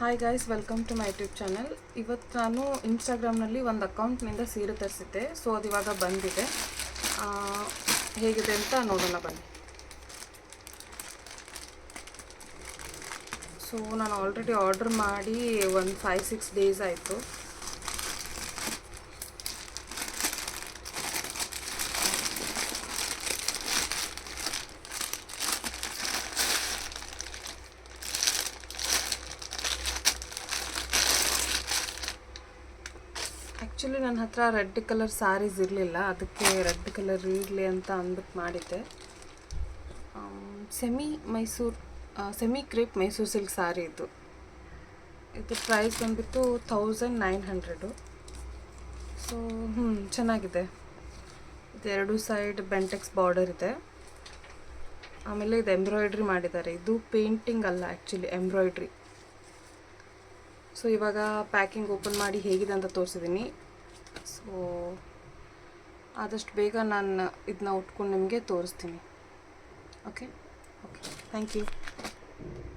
Hi guys, welcome to my YouTube channel. ಇವತ್ತು ನಾನು ಇನ್ಸ್ಟಾಗ್ರಾಮ್ನಲ್ಲಿ ಒಂದು ಅಕೌಂಟ್ನಿಂದ ಸೀರೆ ತರಿಸಿದ್ದೆ. ಸೊ ಅದು ಇವಾಗ ಬಂದಿದೆ. ಹೇಗಿದೆ ಅಂತ ನೋಡೋಣ ಬನ್ನಿ. ಸೊ ನಾನು ಆಲ್ರೆಡಿ ಆರ್ಡರ್ ಮಾಡಿ ಒಂದು 5-6 ಡೇಸ್ ಆಯಿತು. ಆ್ಯಕ್ಚುಲಿ ನನ್ನ ಹತ್ರ ರೆಡ್ ಕಲರ್ ಸ್ಯಾರೀಸ್ ಇರಲಿಲ್ಲ, ಅದಕ್ಕೆ ರೆಡ್ ಕಲರ್ ಇರಲಿ ಅಂತ ಅಂದ್ಬಿಟ್ಟು ಮಾಡಿದ್ದೆ. Semi crepe Mysuru silk sari ಇದು ಪ್ರೈಸ್ ಬಂದುಬಿಟ್ಟು 1900. ಸೊ ಚೆನ್ನಾಗಿದೆ. ಇದು 2 ಸೈಡ್ ಬೆಂಟೆಕ್ಸ್ ಬಾರ್ಡರ್ ಇದೆ. ಆಮೇಲೆ ಇದು ಎಂಬ್ರಾಯ್ಡ್ರಿ ಮಾಡಿದ್ದಾರೆ. ಇದು ಪೇಂಟಿಂಗ್ ಅಲ್ಲ, ಆ್ಯಕ್ಚುಲಿ ಎಂಬ್ರಾಯ್ಡ್ರಿ. ಸೊ ಇವಾಗ ಪ್ಯಾಕಿಂಗ್ ಓಪನ್ ಮಾಡಿ ಹೇಗಿದೆ ಅಂತ ತೋರಿಸಿದ್ದೀನಿ. ಸೊ ಆದಷ್ಟು ಬೇಗ ನಾನು ಇದನ್ನ ಉಟ್ಕೊಂಡು ನಿಮಗೆ ತೋರಿಸ್ತೀನಿ. Okay thank you.